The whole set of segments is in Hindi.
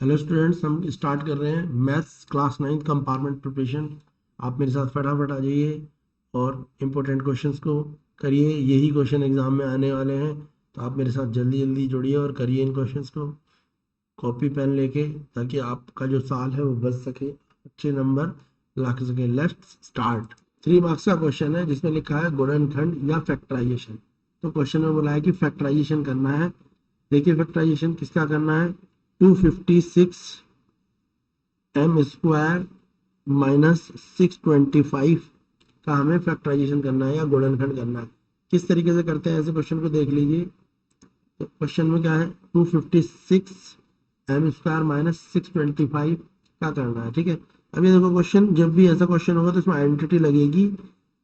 हेलो स्टूडेंट्स, हम स्टार्ट कर रहे हैं मैथ्स क्लास 9 कंपार्टमेंट प्रिपरेशन। आप मेरे साथ फटाफट आ जाइए और इम्पोर्टेंट क्वेश्चंस को करिए। यही क्वेश्चन एग्जाम में आने वाले हैं, तो आप मेरे साथ जल्दी जल्दी जुड़िए और करिए इन क्वेश्चंस को कॉपी पेन लेके, ताकि आपका जो साल है वो बच सके, अच्छे नंबर ला सके। Let's start. 3 मार्क्स का क्वेश्चन है जिसमें लिखा है गुणनखंड या फैक्टराइजेशन। तो क्वेश्चन में बोला है कि फैक्टराइजेशन करना है। देखिए फैक्टराइजेशन किसका करना है। 256 एम स्क्वायर माइनस 625 का हमें फैक्टराइजेशन करना है या गुणनखंड करना है। किस तरीके से करते हैं ऐसे क्वेश्चन को देख लीजिए। तो क्वेश्चन में क्या है, 256 एम स्क्वायर माइनस 625 का करना है। ठीक है, अब ये देखो क्वेश्चन, जब भी ऐसा क्वेश्चन होगा तो इसमें आइडेंटिटी लगेगी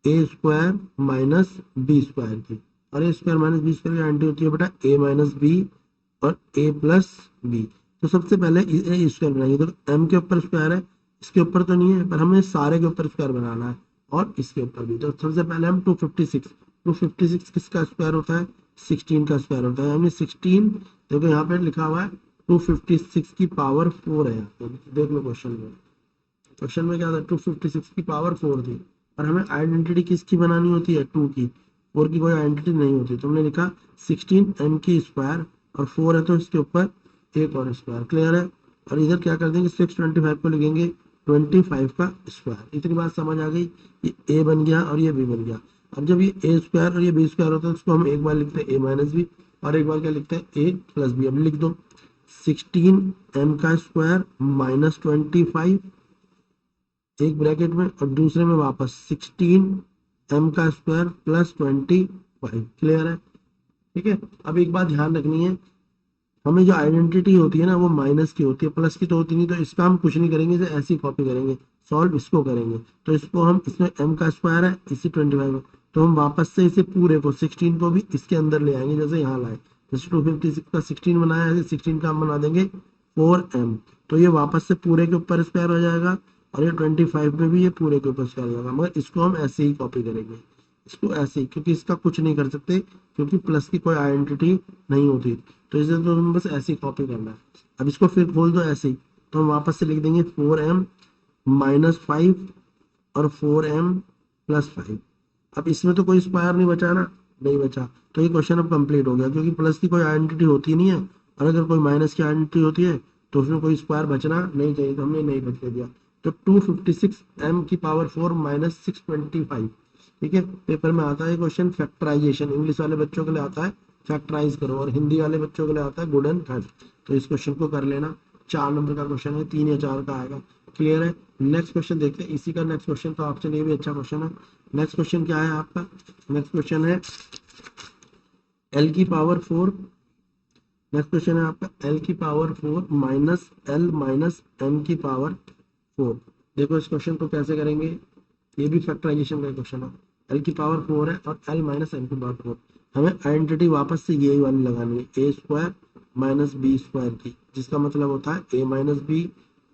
ए स्क्वायर माइनस बी स्क्वायर की। और ए स्क्वायर माइनस बी स्क्वायर की आइडेंटिटी होती है बेटा ए माइनस बी और ए प्लस बी। तो सबसे पहले ए स्क्वायर बनाएंगे। तो एम के ऊपर स्क्वायर है, इसके ऊपर तो नहीं है, पर हमें सारे के ऊपर स्क्वायर बनाना है और इसके ऊपर भी। तो सबसे पहले हम 256 किसका स्क्वायर होता है, 16 का स्क्वायर होता है। हमने 16, देखो यहाँ पे लिखा हुआ है 256 की पावर 4 है। यहाँ पे देख लो क्वेश्चन में क्या था, 256 की पावर 4 थी। और हमें आइडेंटिटी किसकी बनानी होती है, 2 की। 4 की कोई आइडेंटिटी नहीं होती, तो हमने लिखा 16 एम की स्क्वायर और 4 है तो इसके ऊपर एक और स्क्वायर। क्लियर है। और इधर क्या कर देंगे, 625 को लिखेंगे 25 का स्क्वायर। इतनी बात समझ आ गई। ये ए बन गया और ये बी बन गया। अब जब ये ए स्क्वायर और ये बी स्क्वायर होता है, उसको हम एक बार लिखते हैं ए माइनस बी और एक बार क्या लिखते हैं ए प्लस बी। अब लिख दो 16 एम का स्क्वायर माइनस 25 एक ब्रैकेट में और दूसरे में वापस 16 एम का स्क्वायर प्लस 25। क्लियर है। ठीक है, अब एक बात ध्यान रखनी है, हमें जो आइडेंटिटी होती है ना वो माइनस की होती है, प्लस की तो होती नहीं। तो इसका हम कुछ नहीं करेंगे, इसे ऐसी कॉपी करेंगे, सॉल्व इसको करेंगे। तो इसको हम, इसमें m का स्क्वायर है, इसी 25 है, तो हम वापस से इसे पूरे को 16 को भी इसके अंदर ले आएंगे, जैसे यहाँ लाए। जैसे 256 का 16 बनाया है, 16 का हम बना देंगे 4m। तो ये वापस से पूरे के ऊपर स्क्वायर हो जाएगा और ये 25 में भी ये पूरे के ऊपर स्क्वायर हो जाएगा। मगर इसको हम ऐसे ही कॉपी करेंगे, इसको ऐसे ही, क्योंकि इसका कुछ नहीं कर सकते, क्योंकि प्लस की कोई आइडेंटिटी नहीं होती। तो इसे तो हम बस ऐसे ही कॉपी करना है। अब इसको फिर खोल दो ऐसे ही, तो हम वापस से लिख देंगे 4m माइनस 5 और 4m प्लस 5। अब इसमें तो कोई स्क्वायर नहीं बचा ना, नहीं बचा। तो ये क्वेश्चन अब कंप्लीट हो गया, क्योंकि प्लस की कोई आइडेंटिटी होती नहीं है और अगर कोई माइनस की आइडेंटिटी होती है तो उसमें कोई स्क्वायर बचना नहीं चाहिए, तो हमने नहीं बचने दिया। तो 256 m की पावर 4 माइनस 625। ठीक है, पेपर में आता है क्वेश्चन फैक्टराइजेशन, इंग्लिश वाले बच्चों के लिए आता है फैक्टराइज करो और हिंदी वाले बच्चों के लिए आता है गुणनखंड। तो इस क्वेश्चन को कर लेना। 4 नंबर का क्वेश्चन है, 3 या 4 का आएगा। क्लियर है। नेक्स्ट क्वेश्चन देखते हैं, इसी का नेक्स्ट क्वेश्चन का ऑप्शन, ये भी अच्छा क्वेश्चन है। नेक्स्ट क्वेश्चन क्या है आपका, नेक्स्ट क्वेश्चन है एल की पावर 4। नेक्स्ट क्वेश्चन है आपका एल की power 4 minus L minus M की पावर 4। देखो इस क्वेश्चन को कैसे करेंगे, ये भी फैक्टराइजेशन का क्वेश्चन है। एल की पावर 4 है और एल माइनस एम की पावर 4। हमें आइडेंटिटी वापस से यही वाली लगानी है, A square minus B square की, जिसका मतलब होता है ए माइनस बी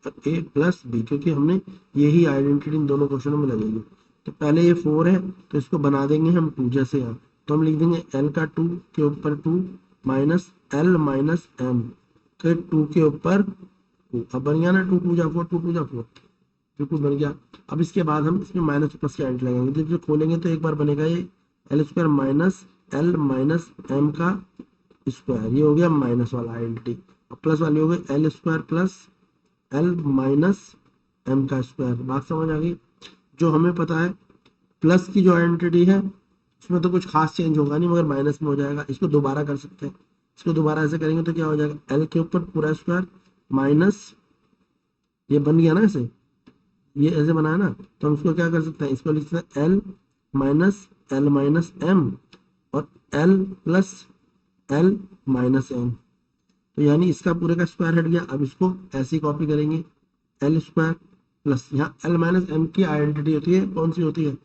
और ए प्लस बी, क्योंकि हमने यही आइडेंटिटी इन दोनों क्वेश्चनों में लगेगी। तो पहले ये 4 है तो इसको बना देंगे हम 2, जैसे यहाँ। तो हम लिख देंगे एल का 2 के ऊपर 2 माइनस एल माइनस एम के 2 के ऊपर 2। अब बन गया ना, 2 2 जा 4, 2 2 जा 4, बिल्कुल बन गया। अब इसके बाद हम इसमें माइनस प्लस की आइडेंटिटी लगाएंगे। जब खोलेंगे तो एक बार बनेगा ये L square minus L minus M का स्क्वायर, ये हो गया माइनस वाला आइडेंटिटी। और प्लस वाली हो गई L square plus L minus M का स्क्वायर। बात समझ आ गई। जो हमें पता है प्लस की जो आइडेंटिटी है उसमें तो कुछ खास चेंज होगा नहीं, मगर माइनस में हो जाएगा। इसको दोबारा कर सकते हैं, इसको दोबारा ऐसे करेंगे तो क्या हो जाएगा, एल के ऊपर पूरा स्क्वायर माइनस, ये बन गया ना ऐसे, ये ऐसे बनाया ना, तो हम इसको क्या कर सकते हैं, इसको लिख सकते हैं एल माइनस एम और L plus L minus M. तो यानी इसका पूरे का स्क्वायर हट गया। अब इसको ऐसे ही कॉपी करेंगे, एल स्क्वायर प्लस, यहाँ एल माइनस एम की आइडेंटिटी होती है, कौन सी होती है,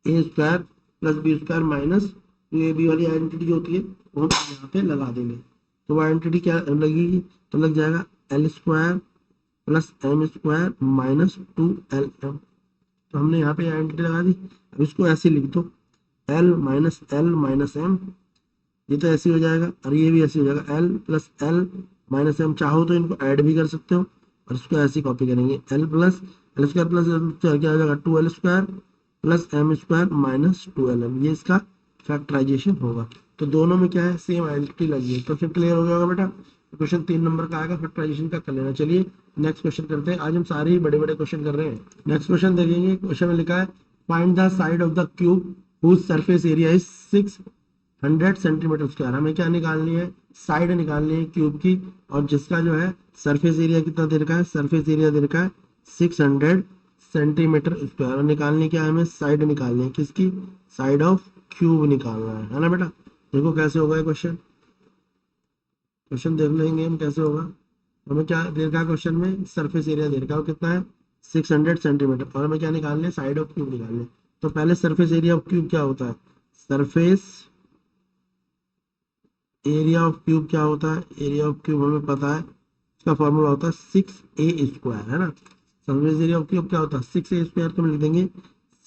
A square plus B square minus A B वाली आइडेंटिटी जो होती है वो हम यहाँ पे लगा देंगे। तो वो आइडेंटिटी क्या लगेगी, तो लग जाएगा L square plus M square minus 2lm। तो हमने यहाँ पे आइडेंटिटी लगा दी। अब इसको ऐसे लिख दो एल माइनस एम, ये तो ऐसे हो जाएगा और ये भी ऐसे हो जाएगा एल प्लस एल माइनस से हम चाहो तो इनको ऐड भी कर सकते हो और इसको ऐसे कॉपी करेंगे, एल स्क्वायर क्या हो जाएगा, 2l² plus M square minus 2lm, ये इसका फैक्टराइजेशन होगा। तो दोनों में क्या है, सेम आइडेंटिटी लगी है, तो फिर क्लियर हो जाएगा बेटा। क्वेश्चन 3 नंबर का आएगा, फैक्टराइजेशन का कर लेना। चलिए नेक्स्ट क्वेश्चन करते हैं, आज हम सारे ही बड़े बड़े क्वेश्चन कर रहे हैं। नेक्स्ट क्वेश्चन देखेंगे, क्वेश्चन में लिखा है find the side of the cube whose surface area is 600 centimetre square. हमें क्या निकालनी है, साइड निकालनी है क्यूब की, और जिसका जो है सरफेस एरिया कितना दे रखा है, सरफेस एरिया दे रखा है 600 सेंटीमीटर स्क्वायर। और निकालनी क्या है, हमें साइड निकालनी है, किसकी, साइड ऑफ क्यूब निकालना है ना बेटा। देखो कैसे होगा ये क्वेश्चन, क्वेश्चन देख लेंगे हम कैसे होगा। हमें क्या दे रखा है क्वेश्चन में, सरफेस एरिया दे रखा है, कितना है 600 सेंटीमीटर, और हमें क्या निकालना है, साइड ऑफ क्यूब निकालना है। तो पहले सरफेस एरिया ऑफ क्यूब क्या होता है, सरफेस एरिया ऑफ क्यूब क्या होता है, एरिया ऑफ क्यूब हमें पता है, इसका फॉर्मूला होता है 6a² है ना। सरफेस एरिया ऑफ क्यूब क्या होता है 6a², तो हम लिख देंगे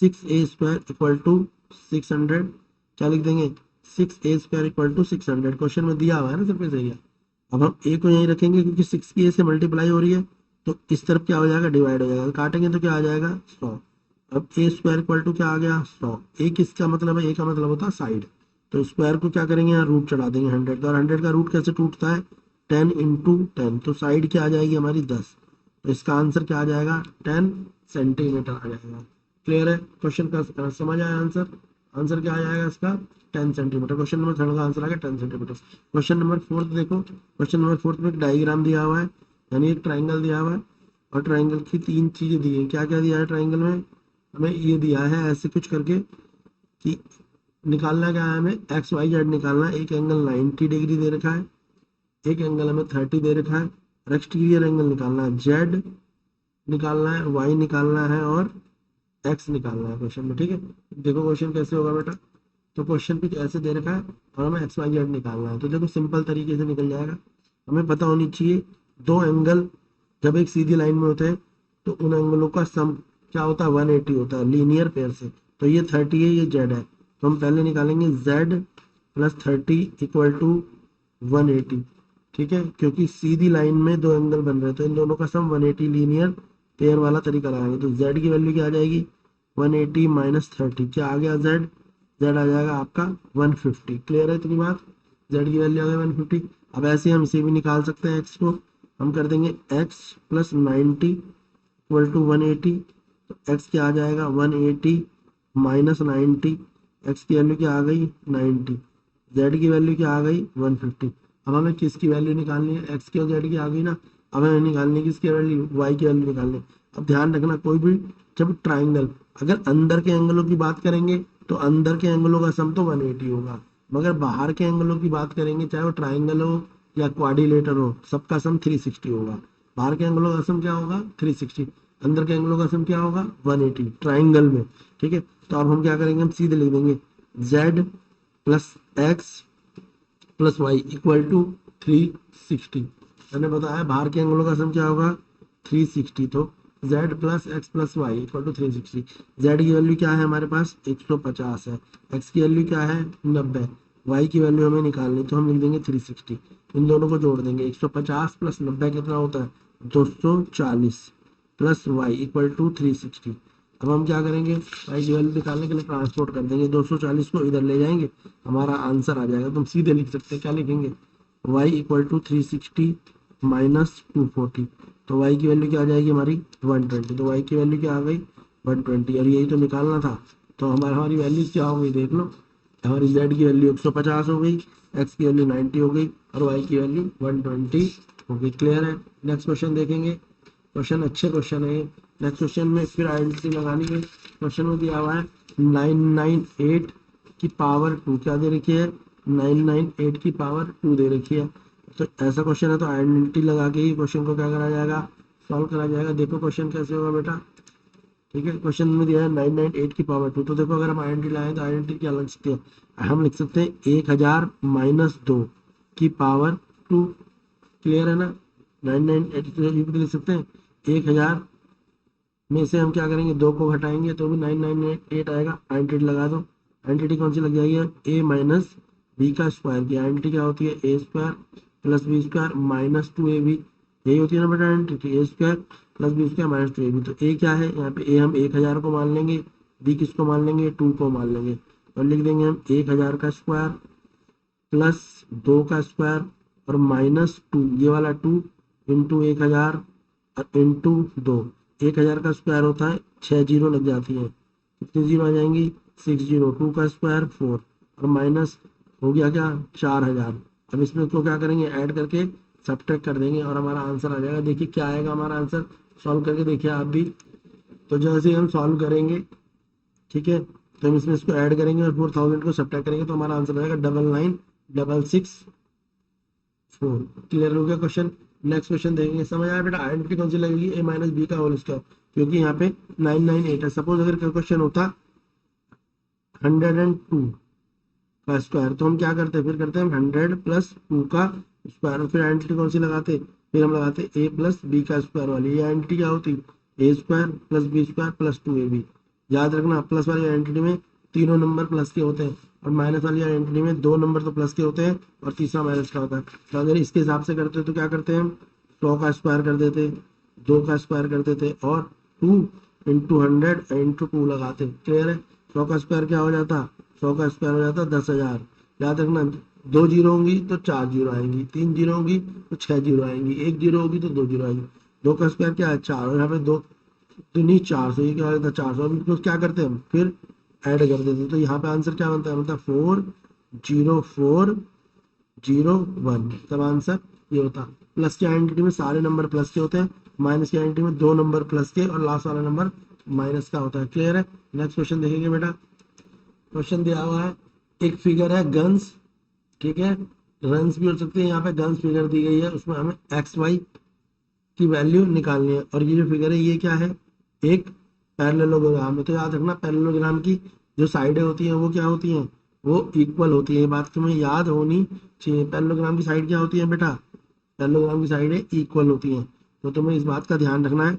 6a² इक्वल टू 600, क्या लिख देंगे 6a² इक्वल टू 600, क्वेश्चन में दिया हुआ है ना सरफेस एरिया। अब हम a को यहीं रखेंगे क्योंकि 6 की a से मल्टीप्लाई हो रही है, तो इस तरफ क्या हो जाएगा, डिवाइड हो जाएगा, काटेंगे तो क्या आ जाएगा 100। अब a² इक्वल टू क्या आ गया 100, a किसका मतलब है, a का मतलब होता है साइड, तो स्क्वायर को क्या करेंगे, यहाँ रूट चढ़ा देंगे 100 का, और 100 का रूट कैसे टूटता है 10 इंटू 10, तो साइड क्या आ जाएगी हमारी 10, तो इसका आंसर क्या आ जाएगा 10 सेंटीमीटर आ जाएगा। क्लियर है, क्वेश्चन का समझ आया आंसर, आंसर क्या आ जाएगा इसका 10 सेंटीमीटर। क्वेश्चन नंबर 3 का आंसर आ गया 10 सेंटीमीटर। क्वेश्चन नंबर 4 देखो, क्वेश्चन नंबर 4 में एक डायग्राम दिया हुआ है, यानी एक ट्राइंगल दिया हुआ है, और ट्राइंगल की 3 चीजें दी है। क्या क्या दिया है ट्राइंगल में, हमें ये दिया है ऐसे कुछ करके कि निकालना क्या है, हमें एक्स वाई जेड निकालना है। एक एंगल 90 डिग्री दे रखा है, एक एंगल हमें 30 दे रखा है, और एक्सटीरियर एंगल निकालना है, जेड निकालना है, वाई निकालना है, और एक्स निकालना है क्वेश्चन में। ठीक है, देखो क्वेश्चन कैसे होगा बेटा। तो क्वेश्चन कुछ ऐसे दे रखा है और हमें एक्स वाई जेड निकालना है, तो देखो सिंपल तरीके से निकल जाएगा। हमें पता होनी चाहिए दो एंगल जब एक सीधी लाइन में होते हैं तो उन एंगलों का सम क्या होता है 180 होता है लीनियर पेयर से। तो ये 30 है, ये जेड है, तो हम पहले निकालेंगे जेड प्लस 30 इक्वल टू 180। ठीक है, क्योंकि सीधी लाइन में दो एंगल बन रहे हैं तो इन दोनों का सम 180 लीनियर पेयर वाला तरीका लगाएंगे। तो जेड की वैल्यू क्या आ जाएगी 180 माइनस 30, क्या आ गया जेड, जेड आ जाएगा आपका 150। क्लियर है इतनी बात, जेड की वैल्यू आ गई 150। अब ऐसे हम इसे भी निकाल सकते हैं, एक्स को हम कर देंगे x प्लस 90 इक्वल टू 180, तो x क्या आ जाएगा 180 माइनस 90, x की वैल्यू क्या आ गई 90, z की वैल्यू क्या आ गई 150। अब हमें किसकी वैल्यू निकालनी है, x की और z की आ गई ना, अब हमें निकालनी है किसकी वैल्यू, y की वैल्यू निकालनी है। अब ध्यान रखना कोई भी जब ट्राइंगल अगर अंदर के एंगलों की बात करेंगे तो अंदर के एंगलों का सम तो 180 होगा, मगर बाहर के एंगलों की बात करेंगे चाहे वो ट्राइंगल हो या क्वाड्रिलेटर हो, सबका सम 360 होगा। बाहर के एंगलों का सम क्या होगा 360, अंदर के एंगलों का सम क्या होगा 180 ट्राइंगल में। ठीक है, तो अब हम क्या करेंगे, हम सीधे लिख देंगे z plus X plus Y equal to 360। मैंने बताया बाहर के एंगलों का सम क्या होगा 360, तो z plus X plus Y equal to 360। z की वैल्यू क्या है हमारे पास 150 है, x की वैल्यू क्या है 90, y की वैल्यू हमें निकालनी, तो हम लिख देंगे 360। इन दोनों को जोड़ देंगे, 150 प्लस 90 कितना होता है 240 प्लस वाई इक्वल टू 360। अब हम क्या करेंगे, y की वैल्यू निकालने के लिए ट्रांसपोर्ट कर देंगे, 240 को इधर ले जाएंगे, हमारा आंसर आ जाएगा। तो हम सीधे लिख सकते हैं, क्या लिखेंगे y इक्वल टू 360 माइनस 240, तो y की वैल्यू क्या आ जाएगी हमारी 120, तो y की वैल्यू क्या आ गई 120, और यही तो निकालना था। तो हमारी वैल्यूज क्या हो गई देख लो, हमारी z की वैल्यू 150 हो गई, x की वैल्यू 90 हो गई, और y की वैल्यू 120 हो गई। क्लियर है, नेक्स्ट क्वेश्चन देखेंगे, क्वेश्चन अच्छे क्वेश्चन है। नेक्स्ट क्वेश्चन में फिर आइडेंटिटी लगानी है, क्वेश्चन में दिया हुआ है 998 की पावर 2 क्या दे रखी है 998 की पावर 2 दे रखी है। तो ऐसा क्वेश्चन है तो आइडेंटिटी लगा के ही क्वेश्चन को क्या करा जाएगा, सॉल्व करा जाएगा। देखो क्वेश्चन कैसे होगा बेटा। ठीक है, क्वेश्चन में दिया है 998 की पावर 2, तो देखो अगर हम आइडेंटिटी लाएं तो आइडेंटिटी क्या लग सकती है, हम लिख सकते हैं 1000 माइनस 2 की पावर 2। क्लियर है ना, 998 लिख सकते हैं, 1000 में से हम क्या करेंगे 2 को घटाएंगे तो भी 998 आएगा। आइडेंटिटी लगा दो, आइडेंटिटी कौन सी लग जाएगी ए माइनस बी का स्क्वायर की आइडेंटिटी क्या होती है A square plus B square minus 2ab, यही होती है ना बेटा identity, A square plus B square minus 2ab। तो ए क्या है यहाँ पे, ए हम 1000 को मान लेंगे, बी किसको मान लेंगे, 2 को मान लेंगे, और लिख देंगे हम 1000 का स्क्वायर प्लस 2 का स्क्वायर और माइनस 2, ये वाला 2 इंटू 1000 इंटू 2। 1000 का स्क्वायर होता है 6 जीरो लग जाती है, कितनी जीरो आ जाएंगी 6 जीरो, 2 का स्क्वायर 4 और माइनस हो गया क्या 4000। अब इसमें को क्या करेंगे, ऐड करके सब्ट्रैक्ट कर देंगे और हमारा आंसर आ जाएगा। देखिए क्या आएगा हमारा आंसर, सॉल्व करके देखिए आप भी। तो जैसे ही हम सॉल्व करेंगे, ठीक है, तो हम इसमें इसको ऐड करेंगे और 4000 को सब्ट्रैक्ट करेंगे तो हमारा आंसर आएगा 99,664। क्लियर हो गया क्वेश्चन। नेक्स्ट क्वेश्चन देखेंगे, समझ आया बेटा, आइडेंटिटी कौन सी लगेगी, ए माइनस बी का होल स्क्वायर, क्योंकि यहाँ पे 998 है। सपोज अगर क्वेश्चन होता 102 का स्क्वायर, तो हम क्या करते हैं, फिर करते हैं 100 प्लस 2 का स्क्वायर, और फिर आइडेंटिटी कौन सी लगाते, फिर हम लगाते ए प्लस बी का स्क्वायर वाली। ये आइडेंटिटी क्या होती, A square plus B square plus 2ab। याद रखना प्लस वाली आइडेंटिटी में तीनों नंबर प्लस के होते हैं, और माइनस वाली आइडेंटिटी में 2 नंबर तो प्लस के होते हैं और तीसरा माइनस का होता है। तो अगर इसके हिसाब से करते तो क्या करते हैं हम, 100 का स्क्वायर कर देते, 2 का स्क्वायर कर देते और 2 इंटू 100 इंटू 2 लगाते। क्लियर है। 100 का स्क्वायर क्या हो जाता, 100 का स्क्वायर हो जाता 10,000। याद रखना 2 जीरो होंगी तो 4 जीरो आएंगी, 3 जीरो होंगी तो 6 जीरो आएंगी, 1 जीरो होगी तो 2 जीरो आएंगी। 2 का स्क्वायर क्या है 4, और यहाँ पे 2 तो नहीं 400, ये क्या होता है 400। अभी तो क्या करते हैं हम, फिर ऐड कर देते, तो यहाँ पे आंसर क्या बनता है, मतलब 40401। तब आंसर ये होता। प्लस की आइडेंटिटी में सारे नंबर प्लस के होते हैं, माइनस की आइडेंटिटी में 2 नंबर प्लस के और लास्ट वाला नंबर माइनस का होता है। क्लियर है। नेक्स्ट क्वेश्चन देखेंगे बेटा। क्वेश्चन दिया हुआ है, एक फिगर है गन्स, ठीक है, रन्स भी हो सकते हैं, यहाँ पे गन्स फिगर दी गई है, उसमें हमें एक्स वाई की वैल्यू निकालनी है। और ये जो फिगर है ये क्या है, एक पैरेललोग्राम है। तो याद रखना पैरेललोग्राम की जो साइडें होती हैं वो क्या होती हैं, वो इक्वल होती है। ये बात तुम्हें याद होनी चाहिए। पैरेललोग्राम की साइड क्या होती है बेटा, पैरेललोग्राम की साइडें इक्वल होती हैं। तो तुम्हें इस बात का ध्यान रखना है।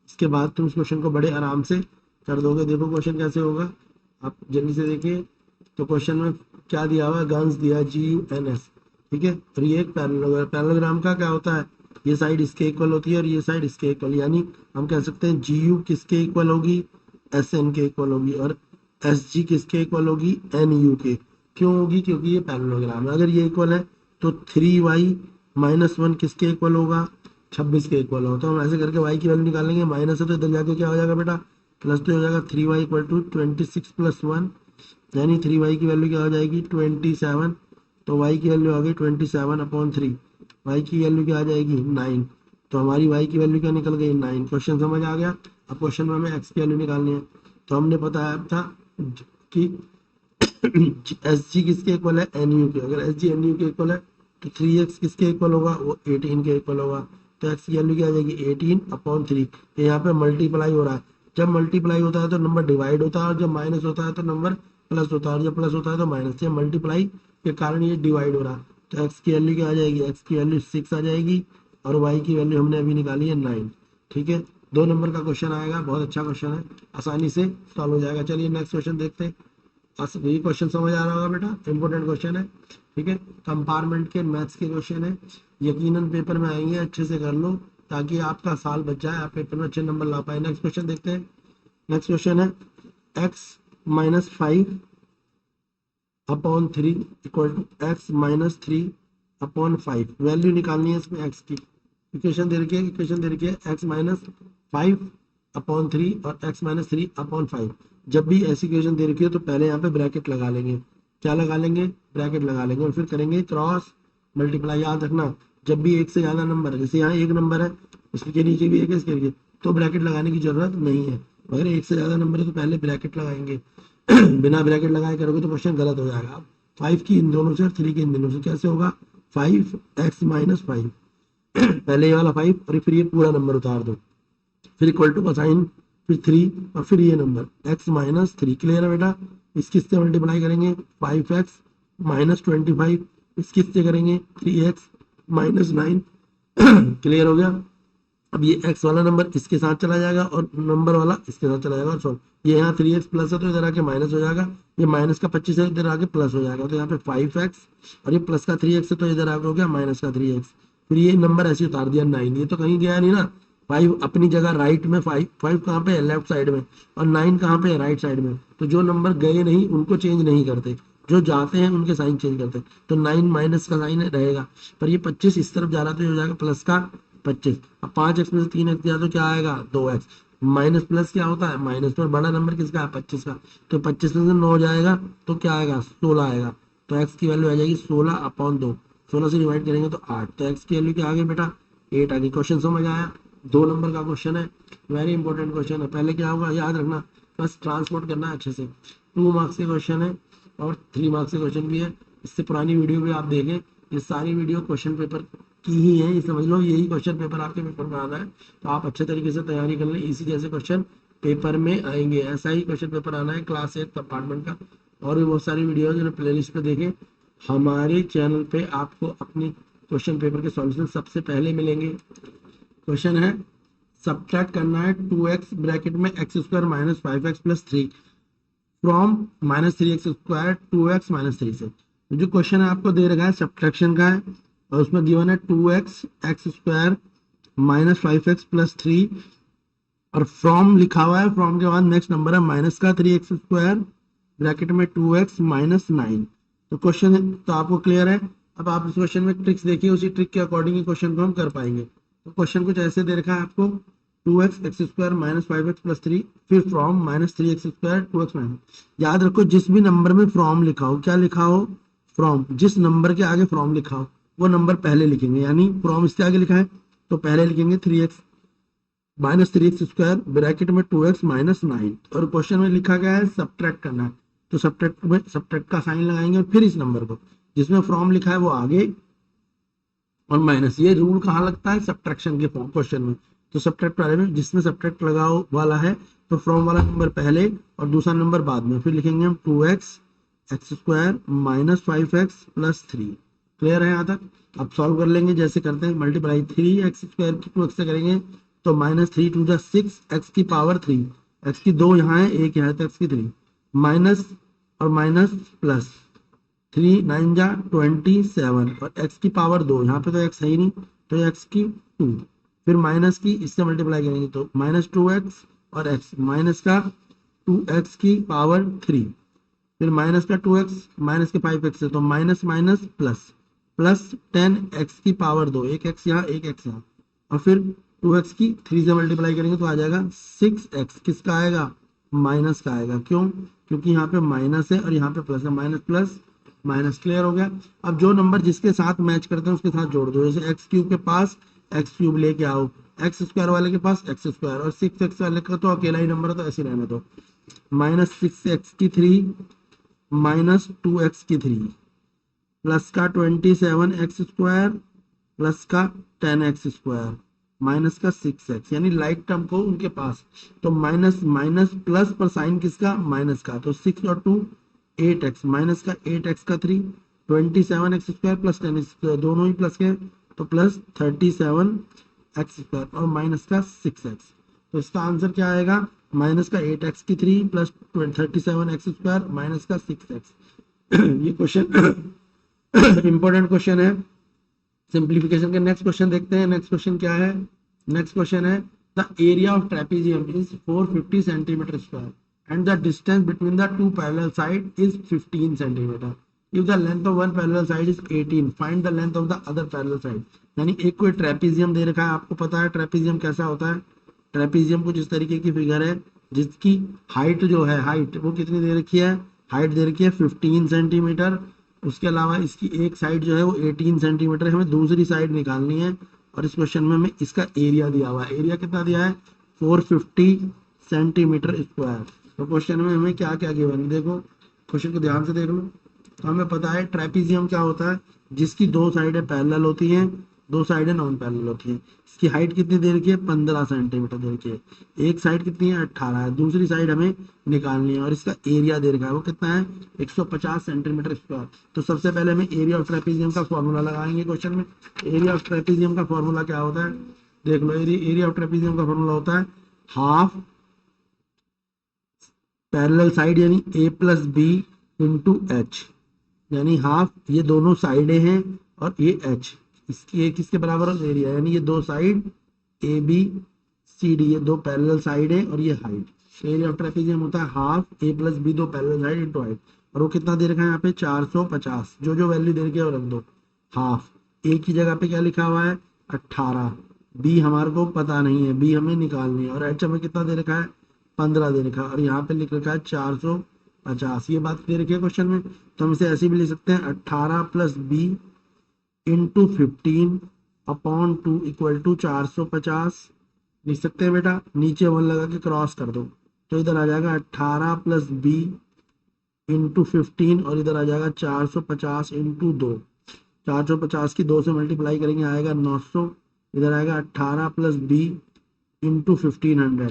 इसके बाद तुम इस क्वेश्चन को बड़े आराम से कर दोगे। देखो क्वेश्चन कैसे होगा, आप जल्दी से देखिए। तो क्वेश्चन में क्या दिया हुआ है, गन्स दिया GUNS, ठीक है। और ये एक पैरेललोग्राम का क्या होता है, ये साइड इसके इक्वल होती है और ये साइड इसके इक्वल, यानी हम कह सकते हैं GU किसके इक्वल होगी, SN के इक्वल होगी, और SG किसके इक्वल होगी, NU के। क्यों होगी, क्योंकि ये पैरेललोग्राम है। अगर ये इक्वल है तो 3y-1 किसके इक्वल होगा, 26 के इक्वल होगा। तो हम ऐसे करके y की वैल्यू निकालेंगे, माइनस है तो इधर जाके क्या हो जाएगा बेटा, प्लस तो हो जाएगा। 3y इक्वल टू 26 + 1, यानी 3y की वैल्यू क्या हो जाएगी 27। तो y की वैल्यू आ गई 27/3, y की वैल्यू क्या आ जाएगी 9। तो हमारी y की वैल्यू क्या निकल गई 9। क्वेश्चन समझ आ गया। अब क्वेश्चन में हमें x की वैल्यू निकालनी है। तो हमने बताया था कि SG किसके इक्वल है, NU के। अगर SG NU के इक्वल है तो 3x किसके इक्वल होगा, वो 18 के इक्वल होगा। तो x की वैल्यू क्या आ जाएगी 18/3। यहाँ पे मल्टीप्लाई हो रहा है, जब मल्टीप्लाई होता है तो नंबर डिवाइड होता है, और जब माइनस होता है तो नंबर प्लस होता है, और जब प्लस होता है तो माइनस। ये मल्टीप्लाई के कारण ये डिवाइड हो रहा है। तो x की वैल्यू क्या आ जाएगी, x की वैल्यू 6 आ जाएगी, और y की वैल्यू हमने अभी निकाली है 9। ठीक है, 2 नंबर का क्वेश्चन आएगा, बहुत अच्छा क्वेश्चन है, आसानी से सॉल्व हो जाएगा। चलिए नेक्स्ट क्वेश्चन देखते हैं। ये क्वेश्चन समझ आ रहा होगा बेटा, इंपॉर्टेंट क्वेश्चन है। ठीक है, कंपार्टमेंट के मैथ्स के क्वेश्चन है, यकीनन पेपर में आएंगे, अच्छे से कर लो ताकि आपका साल बच जाए, आप पेपर में अच्छे नंबर ला पाए। नेक्स्ट क्वेश्चन देखते हैं। नेक्स्ट क्वेश्चन है x-5/3 equal to x-3/5। Value निकालनी है इसमें x की। इक्वेशन दे रखी है, x-5/3 और x-3/5। जब भी ऐसी इक्वेशन दे रखी है तो पहले यहाँ पे ब्रैकेट लगा लेंगे। क्या लगा लेंगे, ब्रैकेट लगा लेंगे, और फिर करेंगे क्रॉस मल्टीप्लाई। याद रखना जब भी एक से ज्यादा नंबर है, जैसे यहाँ एक नंबर है उसके नीचे भी एक है इसके नीचे, तो ब्रैकेट लगाने की जरूरत नहीं है। अगर एक से ज्यादा नंबर है तो पहले ब्रैकेट लगाएंगे। बिना ब्रैकेट लगाए करोगे तो क्वेश्चन गलत हो जाएगा। 5 की इन दोनों से और 3 की इन दोनों से कैसे होगा, 5x-5। पहले ये वाला 5 और फिर ये पूरा नंबर उतार दो, फिर इक्वल टू का साइन, फिर 3 और फिर ये नंबर x-3। क्लियर है बेटा। इस किससे मल्टीप्लाई करेंगे 5x-25, इस किससे करेंगे 3x-9। क्लियर हो गया। अब ये x वाला नंबर इसके साथ चला जाएगा और नंबर वाला इसके साथ चला जाएगा, और सॉल्व। ये यहाँ 3x प्लस है तो इधर आके माइनस हो जाएगा, ये माइनस का 25 है इधर आके प्लस हो जाएगा, तो यहाँ पे 5x, और ये प्लस का 3x है तो इधर आके हो गया माइनस का 3x। फिर ये नंबर ऐसे उतार दिया 9, ये तो कहीं गया नहीं ना, 5 अपनी जगह राइट में, 5 कहाँ पे है, लेफ्ट साइड में, और 9 कहाँ पे है, राइट साइड में। तो जो नंबर गए नहीं उनको चेंज नहीं करते, जो जाते हैं उनके साइन चेंज करते हैं। तो 9 माइनस का साइन रहेगा, पर ये 25 इस तरफ जा रहा तो ये हो जाएगा प्लस का 25। अब 5x में से 3x गया तो क्या आएगा, 2x। माइनस प्लस क्या होता है, माइनस पर बड़ा नंबर किसका है, 25 का। तो 25 में से 9 जाएगा तो क्या आएगा, 16 आएगा। तो x की वैल्यू आ जाएगी 16/2। 16 से डिवाइड करेंगे तो 8, तो x की वैल्यू क्या आ गई बेटा, 8 आ गई। क्वेश्चन समझ आया, 2 नंबर का क्वेश्चन है, वेरी इंपॉर्टेंट क्वेश्चन है। पहले क्या होगा याद रखना, बस ट्रांसपोर्ट करना है अच्छे से। 2 मार्क्स के क्वेश्चन है और 3 मार्क्स के क्वेश्चन भी है। इससे पुरानी वीडियो भी आप देखें, ये सारी वीडियो क्वेश्चन पेपर की ही है, ये समझ लो यही क्वेश्चन पेपर आपके पेपर में आना है। तो आप अच्छे तरीके से तैयारी कर लें, इसी जैसे क्वेश्चन पेपर में आएंगे, ऐसा ही क्वेश्चन पेपर आना है क्लास 8 कंपार्टमेंट का। और भी बहुत सारी वीडियो जो प्ले लिस्ट पे देखें, हमारे चैनल पे आपको अपनी क्वेश्चन पेपर के सॉल्यूशन सबसे पहले मिलेंगे। क्वेश्चन है, सब्ट्रैक्ट करना है 2x ब्रैकेट में x² minus 5x plus 3 from minus 3x² 2x minus 3 से। जो क्वेश्चन है आपको दे रखा है सब्ट्रैक्शन का है, और उसमें गिवन है 2x x² minus 5x plus 3, और फ्रॉम लिखा हुआ है, फ्रॉम के बाद नेक्स्ट नंबर है माइनस का 3x² ब्रैकेट में 2x माइनस 9। तो क्वेश्चन तो आपको क्लियर है। अब आप इस क्वेश्चन में ट्रिक्स देखिए, उसी ट्रिक के अकॉर्डिंग ही क्वेश्चन को हम कर पाएंगे। तो क्वेश्चन कुछ ऐसे दे रखा है आपको, 2x x² minus 5x plus 3, फिर from minus 3x² 2x minus. याद रखो जिस भी नंबर में फ्रॉम लिखा हो, क्या लिखा हो, फ्रॉम, जिस नंबर के आगे फ्रॉम लिखा हो वो नंबर पहले लिखेंगे, यानी फ्रॉम इसके आगे लिखा है तो पहले लिखेंगे 3x माइनस 3x² ब्रैकेट में 2x माइनस 9। और क्वेश्चन में लिखा गया है सब्ट्रैक्ट करना है, तो सब्ट्रैक्ट में सब्ट्रैक्ट का साइन लगाएंगे और फिर इस नंबर को जिसमें फ्रॉम लिखा है वो आगे और माइनस। ये रूल कहाँ लगता है, सब्ट्रैक्शन के क्वेश्चन में। तो सब्ट्रैक्ट वाले में जिसमें सब्ट्रैक्ट लगाओ वाला है तो फ्रॉम वाला नंबर पहले और दूसरा नंबर बाद में, फिर लिखेंगे हम 2x x² minus 5x plus 3। Clear है यहाँ तक। अब सॉल्व कर लेंगे, जैसे करते हैं मल्टीप्लाई 3x² की 2x से करेंगे तो माइनस 3 टू द 6 x की पावर 3, x की 2 यहाँ है, 1 यहाँ है तो x की 3, माइनस और माइनस प्लस 3 9 जा 27, और x की पावर 2, यहाँ पे तो x है ही नहीं तो x की 2, फिर माइनस की इससे मल्टीप्लाई करेंगे तो माइनस 2x और x, माइनस का 2x की पावर 3, फिर माइनस का 2x माइनस के 5x है तो minus minus plus, plus 10x की पावर 2, एक x यहाँ एक x यहाँ, और फिर 2x की 3 से मल्टीप्लाई करेंगे तो आ जाएगा 6x, किसका आएगा, माइनस का आएगा। क्यों, क्योंकि यहाँ पे माइनस है और यहाँ पे प्लस है, माइनस प्लस माइनस। क्लियर हो गया। अब जो नंबर जिसके साथ मैच करते हैं उसके साथ जोड़ दो, जैसे x³ के पास x³ लेके आओ, x² वाले के पास x² और 6x वाले का तो अकेला ही नंबर है तो ऐसे रहने दो। माइनस 6x की 3 माइनस 2x की 3 प्लस का 27x² प्लस का 10x² माइनस का 6x, यानी लाइक टर्म को उनके पास, तो माइनस माइनस प्लस पर साइन किसका, माइनस का, तो 6 और 2 8x, माइनस का 8x का 3 27x² प्लस 10x² दोनों ही प्लस के तो प्लस 37x² और माइनस का 6x। तो इसका आंसर क्या आएगा, माइनस का 8x की 3 प्लस 37x² माइनस का 6x। ये क्वेश्चन इंपॉर्टेंट क्वेश्चन है। सिंप्लीफिकेशन के नेक्स्ट क्वेश्चन देखते हैं। नेक्स्ट क्वेश्चन क्या है, नेक्स्ट क्वेश्चन है the area of trapezium is 450 centimetre square and the distance between the two parallel sides is 15 centimeter. If the length of one parallel side is 18, find the length of the other parallel side. यानी एक कोई ट्रेपेजियम दे रखा है, आपको पता है ट्रेपेजियम कैसा होता है। ट्रेपेजियम कुछ इस तरीके की फिगर है जिसकी हाइट जो है, हाइट वो कितनी दे रखी है, हाइट दे रखी है 15 सेंटीमीटर। उसके अलावा इसकी एक साइड जो है वो 18 सेंटीमीटर है, हमें दूसरी साइड निकालनी है। और इस क्वेश्चन में हमें इसका एरिया दिया हुआ है, एरिया कितना दिया है 450 सेंटीमीटर स्क्वायर। तो क्वेश्चन में हमें क्या क्या गिवन, देखो क्वेश्चन को ध्यान से देख लो। तो हमें पता है ट्रेपेजियम क्या होता है, जिसकी 2 साइडें पैरेलल होती हैं, 2 साइडें नॉन पैरेलल होती हैं। इसकी हाइट कितनी दे रखी है 15 सेंटीमीटर दे रखी है, एक साइड कितनी है 18 है, दूसरी साइड हमें निकालनी है। और इसका एरिया दे रखा है वो कितना है 150 सेंटीमीटर स्क्वायर। तो सबसे पहले हमें एरिया ऑफ ट्रेपेजियम का फॉर्मूला लगाएंगे क्वेश्चन में। एरिया ऑफ ट्रेपेजियम का फॉर्मूला क्या होता है, देख लो, एरिया ऑफ ट्रेपीजियम का फॉर्मूला होता है हाफ पैरेलल साइड यानी ए प्लस बी इंटू एच, यानी हाफ ये दोनों साइडें हैं और ये एच, इसकी ये किसके बराबर हो, एरिया, यानी ये दो side A B C D, ये दो पैरेलल साइड है और ये हाइट। एरिया ऑफ ट्रेपीजियम होता है हाफ ए प्लस बी, दो पैरेलल साइड इंटू हाइट। और वो कितना दे रखा है यहाँ पे 450, जो जो वैल्यू दे रखी है वो रख दो। हाफ ए की जगह पे क्या लिखा हुआ है 18, बी हमारे को पता नहीं है, बी हमें निकालनी है, और एच हमें कितना दे रखा है 15 दे रखा है, और यहाँ पे लिख रखा है 450। ये बात दे रखी है क्वेश्चन में, तो हम इसे ऐसे भी लिख सकते हैं 18 plus B into 15 upon 2 equal to 450 लिख सकते हैं बेटा। नीचे वन लगा के क्रॉस कर दो तो इधर आ जाएगा 18 प्लस बी इंटू 15 और इधर आ जाएगा 450 इंटू 2। 450 की 2 से मल्टीप्लाई करेंगे आएगा 900, इधर आएगा 18 प्लस बी इंटू 1500,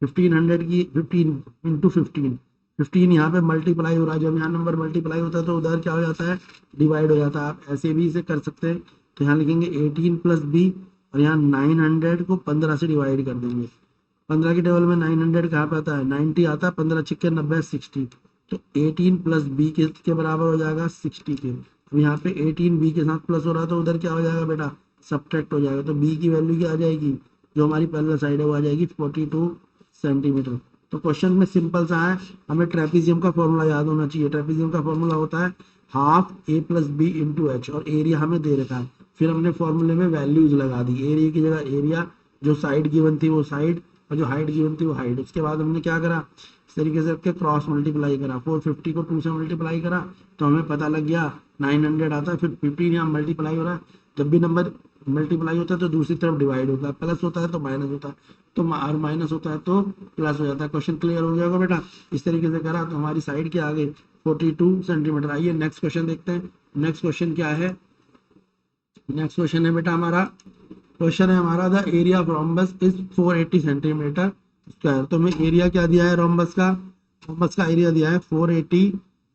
1500 की 15 इंटू 15 यहाँ पे मल्टीप्लाई हो रहा है, जब यहाँ नंबर मल्टीप्लाई होता है तो उधर क्या हो जाता है डिवाइड हो जाता है। आप ऐसे भी इसे कर सकते हैं, तो यहाँ लिखेंगे 18 प्लस बी और यहाँ 900 को 15 से डिवाइड कर देंगे। 15 के टेबल में 900 कहाँ पे आता है 90 आता है, 15 छिक्के 90 60, तो 18 प्लस बी के बराबर हो जाएगा 60 के। अब यहाँ पे 18 बी के साथ प्लस हो रहा है तो उधर क्या हो जाएगा बेटा सब्ट्रैक्ट हो जाएगा, तो बी की वैल्यू क्या आ जाएगी, जो हमारी पैरेलल साइड है वो आ जाएगी 42 सेंटीमीटर। तो क्वेश्चन में सिंपल सा है, हमें ट्रेपीजियम का फॉर्मूला याद होना चाहिए। ट्रेपीजियम का फॉर्मूला होता है हाफ ए प्लस बी इंटू एच, और एरिया हमें दे रखा है। फिर हमने फॉर्मूले में वैल्यूज लगा दी, एरिया की जगह एरिया, जो साइड गिवन थी वो साइड, और जो हाइट गिवन थी वो हाइट। उसके बाद हमने क्या करा, इस तरीके से रख क्रॉस मल्टीप्लाई करा, 450 को 2 से मल्टीप्लाई करा तो हमें पता लग गया 900 आता है। फिर 15 यहाँ मल्टीप्लाई हो रहा है, जब भी नंबर मल्टीप्लाई होता है तो दूसरी तरफ डिवाइड होता है, प्लस होता है तो माइनस होता है, तो और माइनस होता है तो प्लस हो जाता है। क्वेश्चन क्लियर हो जाएगा बेटा, इस तरीके से करा तो हमारी साइड के आगे 42 सेंटीमीटर। आइए नेक्स्ट क्वेश्चन देखते हैं। नेक्स्ट क्वेश्चन क्या है, नेक्स्ट क्वेश्चन है बेटा हमारा, क्वेश्चन है हमारा the area of rhombus is 480 centimetre square. तो हमें एरिया क्या दिया है रोम्बस का एरिया दिया है 480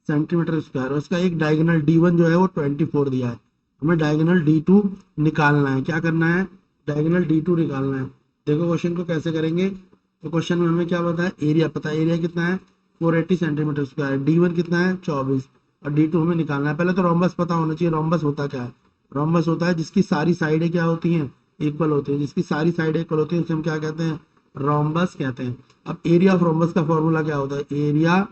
सेंटीमीटर स्क्वायर, और उसका एक डायगोनल D1 जो है वो 24 दिया है। हमें डायगोनल D2 निकालना है। क्या करना है, डायगोनल D2 निकालना है। देखो क्वेश्चन को कैसे करेंगे, तो क्वेश्चन में हमें क्या पता है, एरिया पता है, एरिया कितना है 480 सेंटीमीटर स्क्वायर, D1 कितना है 24 और D2 हमें निकालना है। पहले तो रोम्बस पता होना चाहिए। रोम्बस होता क्या है, रोम्बस होता है जिसकी सारी साइडें क्या होती हैं इक्वल होती है, जिसकी सारी साइड इक्वल होती है उसे हम क्या कहते हैं रोम्बस कहते हैं। अब एरिया ऑफ रोम्बस का फॉर्मूला क्या होता है, एरिया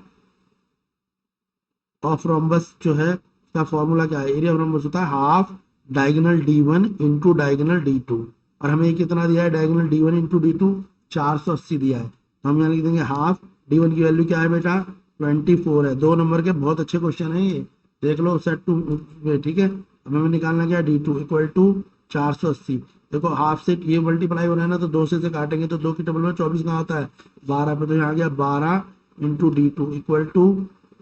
ऑफ रोम्बस जो है उसका फॉर्मूला क्या है, एरिया ऑफ रोम्बस होता है half diagonal D1 into diagonal D2, और हमें ये कितना दिया है डायगोनल D1 इंटू D2 480 दिया है, तो हम यहाँ लिख देंगे हाफ D1 की वैल्यू क्या है बेटा 24 है। 2 नंबर के बहुत अच्छे क्वेश्चन है ये, देख लो सेट टू, ठीक है। अब हमें निकालना क्या है D2 इक्वल टू 480। देखो हाफ से ये मल्टीप्लाई हो रहा है ना, तो 2 से काटेंगे तो 2 की टेबल में 24 कहाँ आता है 12 पे, तो यहाँ गया 12 इंटू D2 इक्वल टू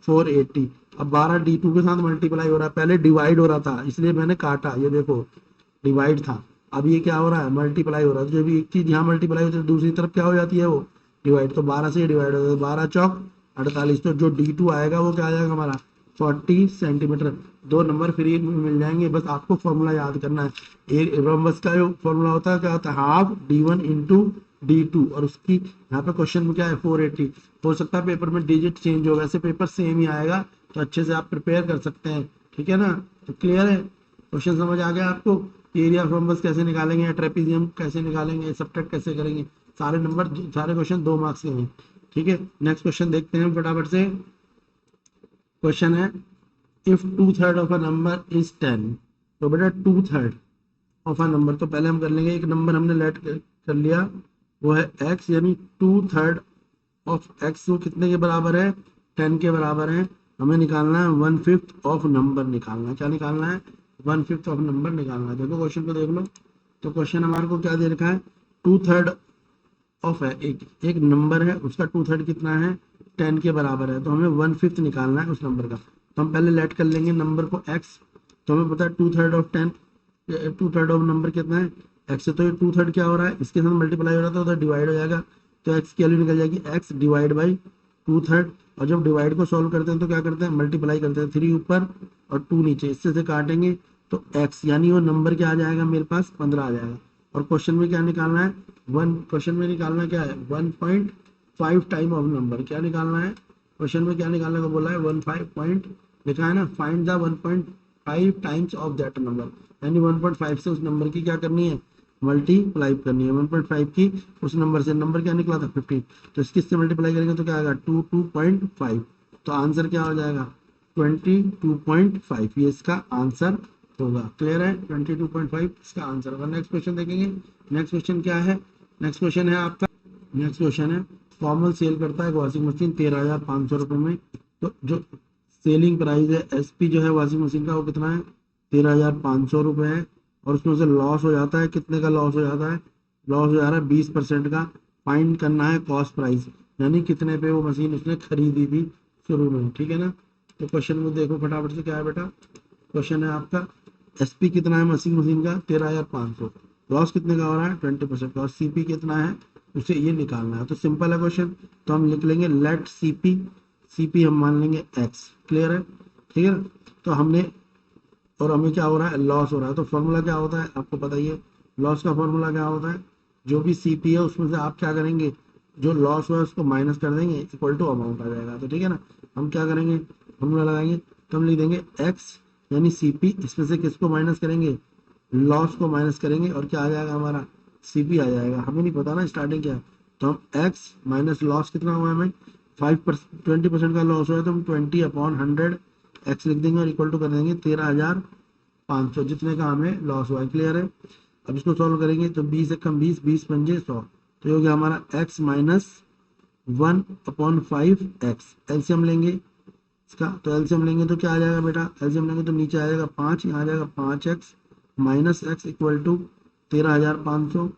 480। अब 12 D2 के साथ मल्टीप्लाई हो रहा है, पहले डिवाइड हो रहा था इसलिए मैंने काटा, ये देखो डिवाइड था, अब ये क्या हो रहा है मल्टीप्लाई हो रहा है। तो जब एक चीज यहाँ मल्टीप्लाई होती है दूसरी तरफ क्या हो जाती है वो डिवाइड, तो 12 से डिवाइड हो जाता है, 12 चौक 48, तो जो D2 आएगा वो क्या आ जाएगा हमारा 40 सेंटीमीटर। 2 नंबर फ्री मिल जाएंगे, बस आपको फॉर्मूला याद करना है। रोम्बस का जो फॉर्मूला होता है क्या होता है हाफ D1 इंटू D2, और उसकी यहाँ पे क्वेश्चन में क्या है 480। हो सकता है पेपर में डिजिट चेंज हो, वैसे पेपर सेम ही आएगा, तो अच्छे से आप प्रिपेयर कर सकते हैं, ठीक है ना। तो क्लियर है, क्वेश्चन समझ आ गया आपको, एरिया ऑफ रोम्बस कैसे निकालेंगे, ट्रेपीजियम कैसे निकालेंगे, सब्ट्रैक्ट कैसे करेंगे, सारे नंबर सारे क्वेश्चन 2 मार्क्स के हैं, ठीक है। नेक्स्ट क्वेश्चन देखते हैं फटाफट से। क्वेश्चन है if 2/3 of a number is 10, तो बेटा 2/3 ऑफ अ नंबर, तो पहले हम कर लेंगे एक नंबर हमने लेट कर लिया वो है x, यानी 2/3 ऑफ x वो कितने के बराबर है 10 के बराबर है। हमें निकालना है 1/5 ऑफ नंबर निकालना है। क्या निकालना है 1/5 ऑफ नंबर निकालना है। देखो क्वेश्चन को देख लो, तो क्वेश्चन हमारे को क्या दे रखा है 2/3 ऑफ है, एक नंबर है उसका 2/3 कितना है 10 के बराबर है, तो हमें 1/5 निकालना है उस नंबर का। तो हम पहले लेट कर लेंगे नंबर को x, तो हमें पता है 2/3 ऑफ 10, 2/3 ऑफ नंबर कितना है x से, तो ये 2/3 क्या हो रहा है इसके साथ मल्टीप्लाई हो रहा था, उधर डिवाइड हो जाएगा, तो x की वैल्यू निकल जाएगी x डिवाइड बाई 2/3। और जब डिवाइड को सॉल्व करते हैं तो क्या करते हैं मल्टीप्लाई करते हैं, 3 ऊपर और 2 नीचे, इससे से काटेंगे तो x यानी वो नंबर क्या आ जाएगा मेरे पास 15 आ जाएगा। और क्वेश्चन में क्या निकालना है, क्वेश्चन में निकालना क्या है 1.5 टाइम ऑफ नंबर, क्या निकालना है क्वेश्चन में, क्या निकालने को बोला है 15 पॉइंट लिखा है ना, find the 1.5 times of that number, यानी 1.5 से उस नंबर की क्या करनी है, मल्टीप्लाई करनी है, 1.5 की उस नंबर से, नंबर क्या निकला था 15, तो इसकी से मल्टीप्लाई करेंगे तो क्या आएगा 22.5, तो आंसर क्या हो जाएगा 22.5, ये इसका आंसर होगा। क्लियर है, 22.5 इसका आंसर होगा। नेक्स्ट क्वेश्चन देखेंगे, नेक्स्ट क्वेश्चन क्या है, नेक्स्ट क्वेश्चन है आपका, नेक्स्ट क्वेश्चन है फॉर्मल सेल करता है वॉशिंग मशीन 13,500 रुपये में, तो जो सेलिंग प्राइस है एसपी जो है वॉशिंग मशीन का वो कितना है 13,500 रुपये है, और उसमें से लॉस हो जाता है, कितने का लॉस हो जाता है, लॉस हो जा रहा है 20% का। फाइंड करना है कॉस्ट प्राइस, यानी कितने पे वो मशीन उसने खरीदी थी शुरू में, ठीक है ना। तो क्वेश्चन में देखो फटाफट से क्या है बेटा, क्वेश्चन है आपका एसपी कितना है वॉशिंग मशीन का 13,500, लॉस कितने का हो रहा है 20% का, और सीपी कितना है उसे ये निकालना है। तो सिंपल है क्वेश्चन, तो हम लिख लेंगे लेट सीपी, सीपी हम मान लेंगे एक्स। क्लियर है, ठीक है ना। तो हमने, और हमें क्या हो रहा है लॉस हो रहा है, तो फॉर्मूला क्या होता है आपको पता ही है, लॉस का फॉर्मूला क्या होता है, जो भी सीपी है उसमें से आप क्या करेंगे, जो लॉस हुआ है उसको माइनस कर देंगे, इक्वल टू अमाउंट आ जाएगा। तो ठीक है ना, हम क्या करेंगे फॉर्मूला लगाएंगे, तो हम लिख देंगे एक्स यानी सीपी, इसमें से किसको माइनस करेंगे, लॉस को माइनस करेंगे, और क्या आ जाएगा हमारा सीपी आ जाएगा। हमें नहीं पता ना स्टार्टिंग क्या है, तो हम एक्स माइनस लॉस कितना हुआ है हमें 20% का लॉस हुआ है, तो हम 20/100 एक्स लिख देंगे और इक्वल टू कर देंगे 13,500, जितने का हमें लॉस हुआ है। क्लियर है, अब इसको सॉल्व करेंगे तो 20 एक कम 20, 20 पंजे 100, तो ये हो गया हमारा x माइनस 1/5 एक्स। एलसीएम लेंगे इसका, तो एलसीएम लेंगे तो क्या आ जाएगा बेटा, एलसीएम लेंगे तो नीचे आ जाएगा 5, यहाँ आ जाएगा 5x minus x equal to 13,500,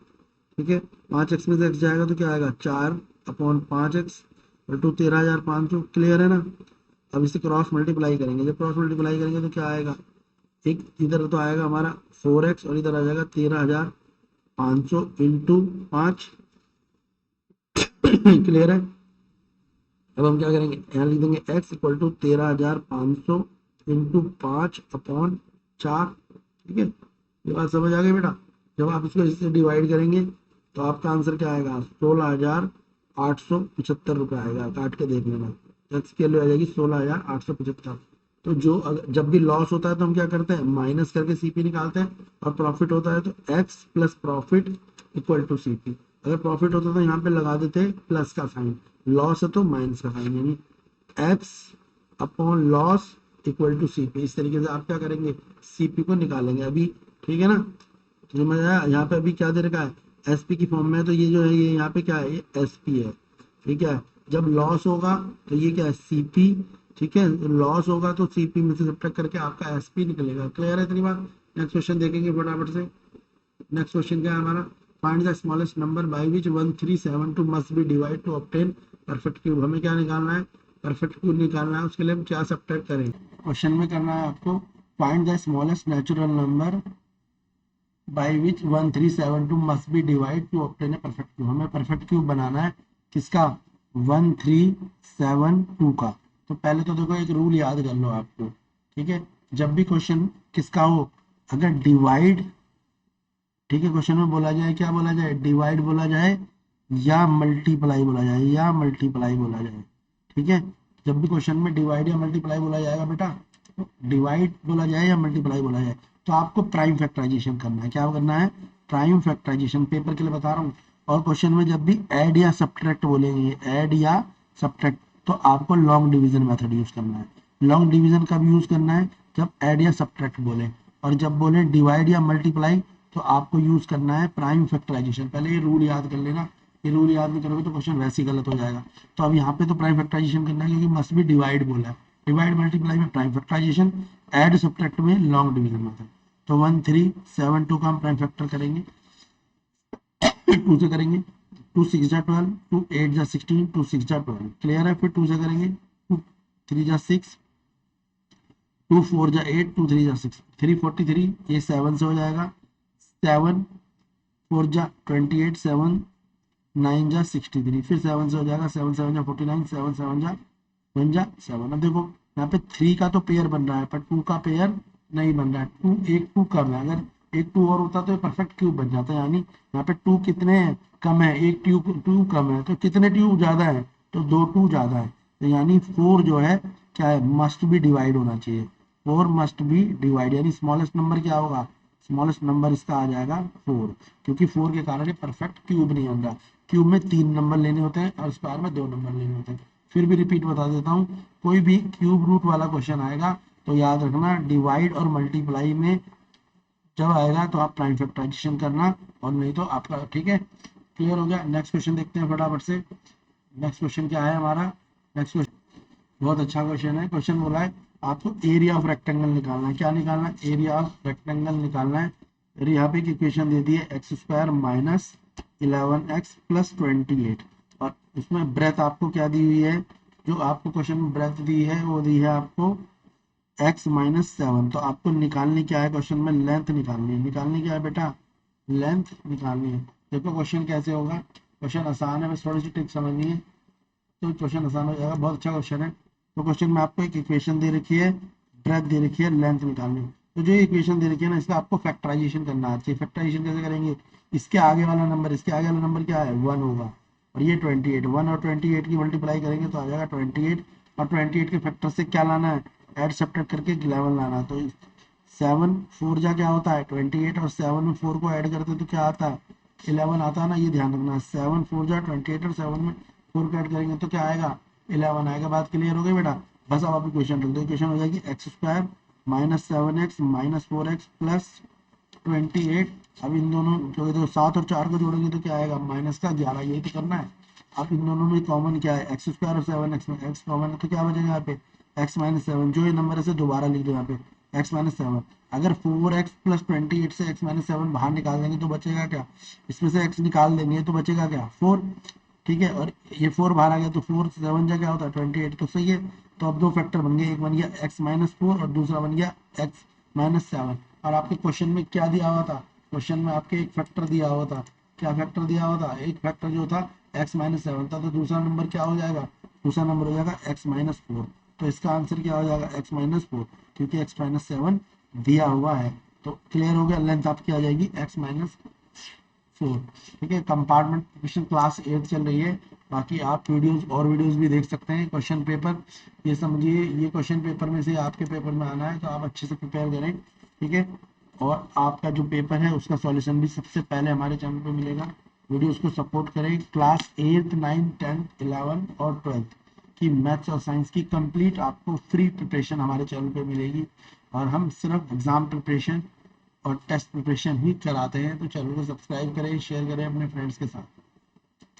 ठीक है। 5x में से x जाएगा तो क्या आएगा 4/5x इक्वल टू 13,500। क्लियर है ना, अब इसे क्रॉस मल्टीप्लाई करेंगे, जब क्रॉस मल्टीप्लाई करेंगे तो क्या आएगा, एक इधर तो आएगा हमारा 4x और इधर आ जाएगा 13,500 इंटू 5। क्लियर है, अब हम क्या करेंगे, यहाँ लिख देंगे x इक्वल टू 13,500 इंटू 5/4। ठीक है, ये बात समझ आ गई बेटा। जब आप इसको इससे डिवाइड करेंगे तो आपका आंसर क्या आएगा 16,875 रुपये आएगा, काट के देख लेना, एक्स की वैल्यू आ जाएगी 16,875। तो जो जब भी लॉस होता है तो हम क्या करते हैं माइनस करके सीपी निकालते हैं, और प्रॉफिट होता है तो X plus profit equal to CP. अगर प्रॉफिट होता तो यहाँ पे लगा देते प्लस का साइन, लॉस है तो माइनस का साइन, यानी X upon loss equal to CP. इस तरीके से आप क्या करेंगे सीपी को निकालेंगे अभी, ठीक है ना। तो समझ आया, यहाँ पे अभी क्या दे रखा है एसपी की फॉर्म में, तो ये जो है ये यहाँ पे क्या है ये एसपी है, ठीक है। जब लॉस होगा तो ये क्या है सीपी, ठीक है, लॉस होगा तो सीपी में से सब्ट्रैक्ट करके आपका एसपी निकलेगा। क्लियर है इतनी बात। नेक्स्ट क्वेश्चन देखेंगे फटाफट से। नेक्स्ट क्वेश्चन क्या है हमारा, find the smallest number by which 1372 must be divide two obtain perfect cube. हमें क्या निकालना है परफेक्ट क्यूब निकालना है, उसके लिए हम क्या सब्ट्रैक्ट करें, क्वेश्चन में करना है आपको find the smallest natural number by which 1372 must be divide two obtain a perfect cube. हमें परफेक्ट क्यूब बनाना है किसका 1372 का। तो पहले तो देखो एक रूल याद कर लो आपको, ठीक है, जब भी क्वेश्चन किसका हो, अगर डिवाइड, ठीक है, क्वेश्चन में बोला जाए क्या बोला जाए डिवाइड बोला जाए या मल्टीप्लाई बोला जाए, या मल्टीप्लाई बोला जाए, ठीक है। जब भी क्वेश्चन में डिवाइड या मल्टीप्लाई बोला जाएगा बेटा, तो डिवाइड बोला जाए या मल्टीप्लाई बोला जाए तो आपको प्राइम फैक्टराइजेशन करना है। क्या करना है प्राइम फैक्टराइजेशन, पेपर के लिए बता रहा हूँ। और क्वेश्चन में जब भी ऐड या सब्ट्रैक्ट बोलेंगे, ऐड या सब्ट्रैक्ट, तो आपको लॉन्ग डिवीजन मेथड यूज करना है। लॉन्ग डिवीजन कब यूज करना है जब ऐड या सब्ट्रैक्ट बोले, और जब बोले डिवाइड या मल्टीप्लाई तो आपको यूज करना है प्राइम फैक्टराइजेशन। पहले ये रूल याद कर लेना, ये रूल याद नहीं करोगे तो क्वेश्चन वैसे ही गलत हो जाएगा। तो अब यहाँ पे तो प्राइम फैक्टराइजेशन करना है क्योंकि मस्ट बी डिवाइड बोला है, डिवाइड मल्टीप्लाई में प्राइम फैक्टराइजेशन, ऐड सब्ट्रैक्ट में लॉन्ग डिवीजन मेथड। तो 1372 का हम प्राइम फैक्टर करेंगे 2 से करेंगे, 2 6 जा 12, 2 8 जा 16, 2 6 जा 12। क्लियर है, फिर 2 से करेंगे 2 3 जा 6, 2 4 जा 8, 2 3 जा 6, 343, ये 7 से हो जाएगा, 7 4 जा 28, 7 9 जा 63, फिर 7 से हो जाएगा, 7 7 जा 49, 7 7 जा 1 जा 7। अब देखो यहाँ पे 3 का तो पेयर बन रहा है पर 2 का पेयर नहीं बन रहा है, 2 एक 2 कम है। अगर एक 2 और होता तो परफेक्ट क्यूब बन जाता, यानी यहाँ पे 2 कितने हैं, कम है, एक ट्यूब 2 कम है, तो कितने ट्यूब ज्यादा है, तो 2 2 ज्यादा है, तो यानी 4 जो है क्या है, मस्ट बी डिवाइड होना चाहिए, 4 मस्ट बी डिवाइड, यानी स्मॉलेस्ट नंबर क्या होगा, स्मॉलेस्ट नंबर इसका आ जाएगा 4, क्योंकि 4 के कारण ये परफेक्ट क्यूब नहीं बन रहा। क्यूब में 3 नंबर लेने होते हैं और स्क्वायर में 2 नंबर लेने होते हैं। फिर भी रिपीट बता देता हूँ, कोई भी क्यूब रूट वाला क्वेश्चन आएगा तो याद रखना डिवाइड और मल्टीप्लाई में जब आएगा तो आप प्राइम फैक्टराइजेशन करना, और नहीं तो आपका, ठीक है, क्लियर हो गया। नेक्स्ट क्वेश्चन देखते हैं फटाफट से। नेक्स्ट क्वेश्चन क्या है हमारा, नेक्स्ट क्वेश्चन बहुत अच्छा क्वेश्चन है। क्वेश्चन बोला है आपको एरिया ऑफ रेक्टेंगल निकालना है, क्या निकालना है, एरिया ऑफ रेक्टेंगल निकालना है। फिर यहाँ पे इक्वेशन दे दी है x square minus 11x plus 28, और उसमें ब्रेथ आपको क्या दी हुई है, जो आपको क्वेश्चन में ब्रेथ दी है वो दी है आपको x माइनस 7। तो आपको निकालनी क्या है, क्वेश्चन में लेंथ निकालनी है, निकालनी क्या है बेटा, लेंथ निकालनी है। देखो क्वेश्चन कैसे होगा, क्वेश्चन आसान है, बस थोड़ी सी ट्रिक समझनी है तो क्वेश्चन आसान हो जाएगा, बहुत अच्छा क्वेश्चन है। तो क्वेश्चन में आपको एक इक्वेशन दे रखी है, ब्रेथ दे रखी है, लेंथ निकालनी है। तो जो इक्वेशन दे रखी है ना, इसका आपको फैक्टराइजेशन करना चाहिए। फैक्टराइजेशन कैसे करेंगे, इसके आगे वाला नंबर, इसके आगे वाला नंबर क्या है, 1 होगा, और ये 28, 1 और 28 की मल्टीप्लाई करेंगे तो आ जाएगा 28, और 28 के फैक्टर से क्या लाना है, एड सब्ट्रैक्ट करके 11 लाना है। तो 7 4 जा क्या होता है 28, और 7 में 4 को ऐड करते तो क्या आता है 11 आता है ना, ये ध्यान रखना, 7 4 जा 28 और 7 में 4 को ऐड करेंगे तो क्या आएगा 11 आएगा। बात क्लियर हो गई बेटा, बस अब आप इक्वेशन रख दो, इक्वेशन हो जाएगी x square minus 7x minus 4x plus 28। अब इन दोनों जो इधर 7 और 4 को जोड़ेंगे तो क्या आएगा माइनस का 11, यही तो करना है। अब इन दोनों में कॉमन क्या है, एक्स स्क्वायर और 7x में एक्स कॉमन है तो क्या बचेगा यहाँ पे एक्स माइनस 7, जो ये नंबर है से दोबारा लिख दो यहाँ पे एक्स माइनस 7। अगर 4x प्लस 28 से एक्स माइनस 7 बाहर निकाल देंगे तो बचेगा क्या, इसमें से x निकाल देंगे तो बचेगा क्या 4, ठीक है, और ये 4 बाहर आ गया तो 4 7 जा क्या होता है 28, तो सही है। तो अब दो फैक्टर बन गए, एक बन गया x माइनस 4 और दूसरा बन गया x माइनस 7। और आपके क्वेश्चन में क्या दिया हुआ था, क्वेश्चन में आपके एक फैक्टर दिया हुआ था, क्या फैक्टर दिया हुआ था, एक फैक्टर जो था x माइनस 7 था, तो दूसरा नंबर क्या हो जाएगा, दूसरा नंबर हो जाएगा x माइनस 4। तो इसका आंसर क्या हो जाएगा x माइनस 4, क्योंकि x माइनस 7 दिया हुआ है। तो क्लियर हो गया, लेंथ आपकी आ जाएगी x माइनस 4, ठीक है। कंपार्टमेंट प्रिपरेशन क्लास 8 चल रही है, बाकी आप वीडियोस और वीडियोस भी देख सकते हैं। क्वेश्चन पेपर ये समझिए, ये क्वेश्चन पेपर में से आपके पेपर में आना है तो आप अच्छे से प्रिपेयर करें, ठीक है। और आपका जो पेपर है उसका सॉल्यूशन भी सबसे पहले हमारे चैनल पे मिलेगा। वीडियोस को सपोर्ट करें। क्लास 8 9 10 11 और 12 की मैथ्स और साइंस की कंप्लीट आपको फ्री प्रिपरेशन हमारे चैनल पे मिलेगी, और हम सिर्फ एग्जाम प्रिपरेशन और टेस्ट प्रिपरेशन ही कराते हैं। तो चैनल को सब्सक्राइब करें, शेयर करें अपने फ्रेंड्स के साथ।